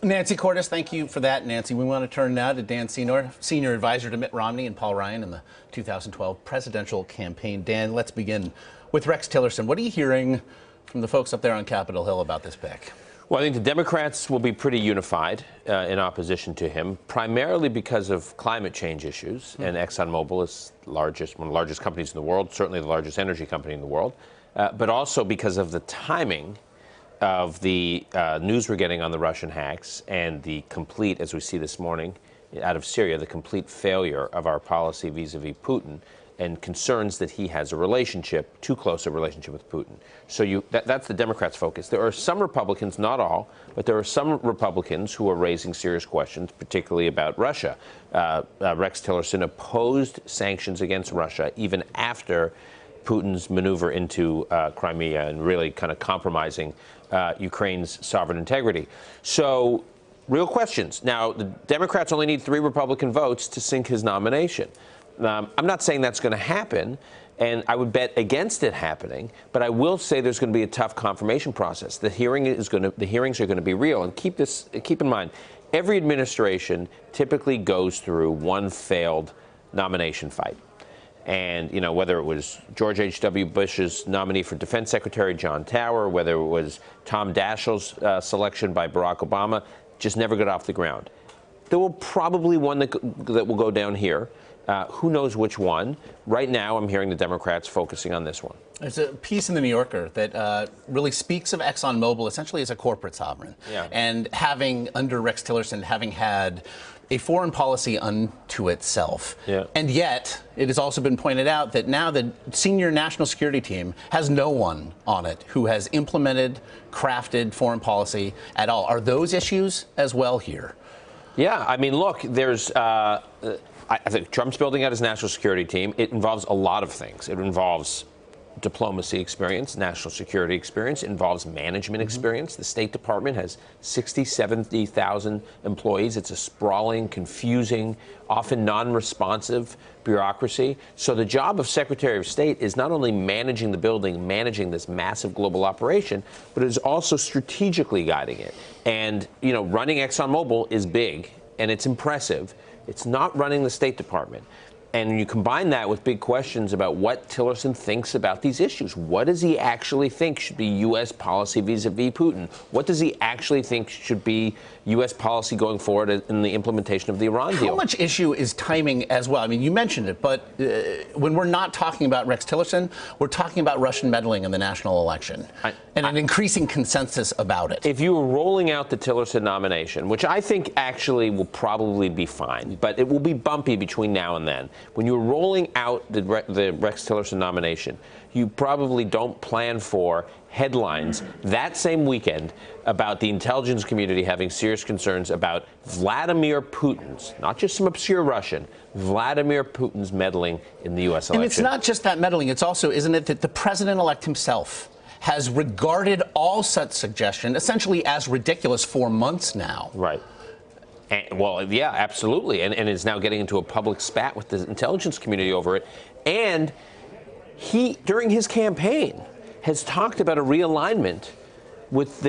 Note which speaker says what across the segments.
Speaker 1: Nancy Cordes, thank you for that, Nancy. We want to turn now to Dan Senor, senior advisor to Mitt Romney and Paul Ryan in the 2012 presidential campaign. Dan, let's begin with Rex Tillerson. What are you hearing from the folks up there on Capitol Hill about this pick?
Speaker 2: Well, I think the Democrats will be pretty unified in opposition to him, primarily because of climate change issues. And ExxonMobil is one of the largest companies in the world, certainly the largest energy company in the world, but also because of the timing of the news we're getting on the Russian hacks and the complete, as we see this morning out of Syria, the complete failure of our policy vis-a-vis Putin, and concerns that he has a relationship, too close a relationship with Putin. So that's the Democrats' focus. There are some Republicans, not all, but there are some Republicans who are raising serious questions, particularly about Russia. Rex Tillerson opposed sanctions against Russia even after Putin's maneuver into Crimea and really kind of compromising Ukraine's sovereign integrity. So real questions. Now, the Democrats only need 3 Republican votes to sink his nomination. I'm not saying that's going to happen, and I would bet against it happening, but I will say there's going to be a tough confirmation process. The hearings are going to be real, and keep in mind, every administration typically goes through one failed nomination fight. And, you know, whether it was George H.W. Bush's nominee for Defense Secretary, John Tower, whether it was Tom Daschle's selection by Barack Obama, just never got off the ground. There will probably one that will go down here. Who knows which one? Right now, I'm hearing the Democrats focusing on this one.
Speaker 1: There's a piece in the New Yorker that really speaks of ExxonMobil essentially as a corporate sovereign.
Speaker 2: Yeah.
Speaker 1: And under Rex Tillerson, having had a foreign policy unto itself.
Speaker 2: Yeah.
Speaker 1: And yet, it has also been pointed out that now the senior national security team has no one on it who has implemented, crafted foreign policy at all. Are those issues as well here?
Speaker 2: Yeah, I mean, look, there's I think Trump's building out his national security team. It involves a lot of things. It involves diplomacy experience, national security experience. It involves management experience. The State Department has 60, 70,000 employees. It's a sprawling, confusing, often non-responsive bureaucracy. So the job of Secretary of State is not only managing the building, managing this massive global operation, but is also strategically guiding it. And, you know, running ExxonMobil is big and it's impressive. It's not running the State Department. And you combine that with big questions about what Tillerson thinks about these issues. What does he actually think should be U.S. policy vis-a-vis Putin? What does he actually think should be U.S. policy going forward in the implementation of the Iran deal?
Speaker 1: How much issue is timing as well? I mean, you mentioned it, but when we're not talking about Rex Tillerson, we're talking about Russian meddling in the national election and an increasing consensus about it.
Speaker 2: If you were rolling out the Tillerson nomination, which I think actually will probably be fine, but it will be bumpy between now and then. When you're rolling out the Rex Tillerson nomination, you probably don't plan for headlines that same weekend about the intelligence community having serious concerns about Vladimir Putin's, not just some obscure Russian, Vladimir Putin's meddling in the U.S. election.
Speaker 1: And it's not just that meddling. It's also, isn't it, that the president-elect himself has regarded all such suggestion essentially as ridiculous for months now.
Speaker 2: Right. Well, yeah, absolutely, and is now getting into a public spat with the intelligence community over it. And he, during his campaign, has talked about a realignment with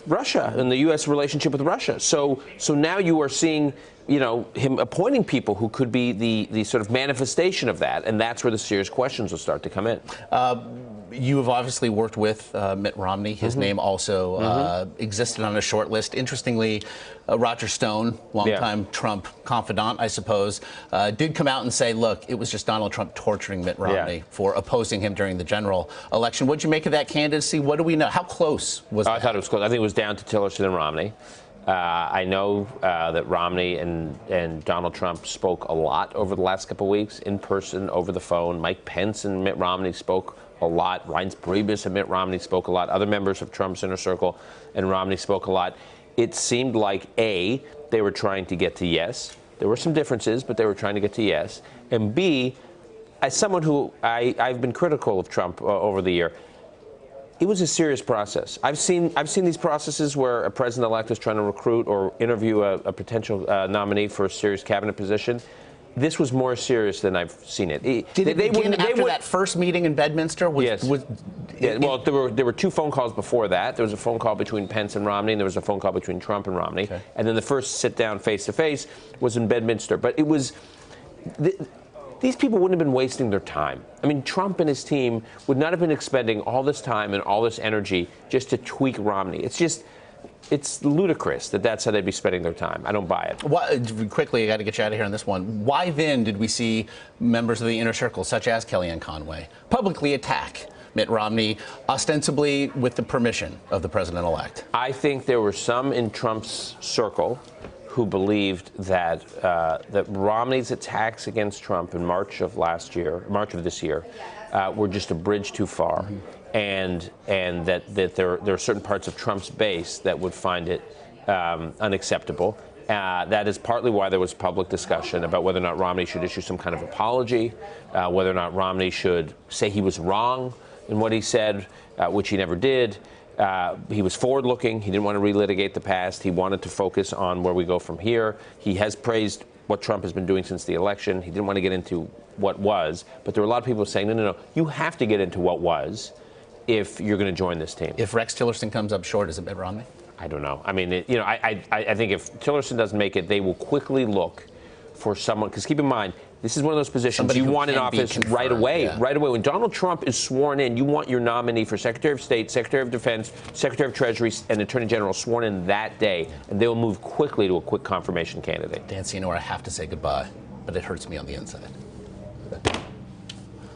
Speaker 2: Russia and the U.S. relationship with Russia. So now you are seeing, you know, him appointing people who could be the sort of manifestation of that, and that's where the serious questions will start to come in.
Speaker 1: You have obviously worked with Mitt Romney. His name also existed on a short list. Interestingly, Roger Stone, longtime Trump confidant, I suppose, did come out and say, look, it was just Donald Trump torturing Mitt Romney for opposing him during the general election. What did you make of that candidacy? What do we know? How close was that?
Speaker 2: I thought it was close. I think it was down to Tillerson and Romney. I know that Romney and Donald Trump spoke a lot over the last couple of weeks, in person, over the phone. Mike Pence and Mitt Romney spoke a lot. Reince Priebus and Mitt Romney spoke a lot. Other members of Trump's inner circle and Romney spoke a lot. It seemed like, A, they were trying to get to yes. There were some differences, but they were trying to get to yes. And B, as someone who I've been critical of Trump over the year, it was a serious process. I've seen these processes where a president-elect is trying to recruit or interview a potential nominee for a serious cabinet position. this was more serious than I've seen it.
Speaker 1: Did it begin after that first meeting in Bedminster?
Speaker 2: Yes. Well, there were 2 phone calls before that. There was a phone call between Pence and Romney, and there was a phone call between Trump and Romney. Okay. And then the first sit-down face-to-face was in Bedminster. But it was... These people wouldn't have been wasting their time. I mean, Trump and his team would not have been expending all this time and all this energy just to tweak Romney. It's ludicrous that that's how they'd be spending their time. I don't buy it.
Speaker 1: Quickly, I got to get you out of here on this one. Why then did we see members of the inner circle, such as Kellyanne Conway, publicly attack Mitt Romney, ostensibly with the permission of the president-elect?
Speaker 2: I think there were some in Trump's circle who believed that that Romney's attacks against Trump in March of this year, were just a bridge too far. Mm-hmm. And that there are certain parts of Trump's base that would find it unacceptable. That is partly why there was public discussion about whether or not Romney should issue some kind of apology, whether or not Romney should say he was wrong in what he said, which he never did. He was forward-looking. He didn't want to relitigate the past. He wanted to focus on where we go from here. He has praised what Trump has been doing since the election. He didn't want to get into what was. But there were a lot of people saying, no, you have to get into what was if you're going to join this team.
Speaker 1: If Rex Tillerson comes up short, is it Mitt Romney?
Speaker 2: I don't know. I mean, I think if Tillerson doesn't make it, they will quickly look for someone. Because keep in mind, this is one of those positions you want in office right away. Yeah. Right away. When Donald Trump is sworn in, you want your nominee for Secretary of State, Secretary of Defense, Secretary of Treasury, and Attorney General sworn in that day. And they will move quickly to a quick confirmation candidate.
Speaker 1: Dan Senor, I have to say goodbye, but it hurts me on the inside.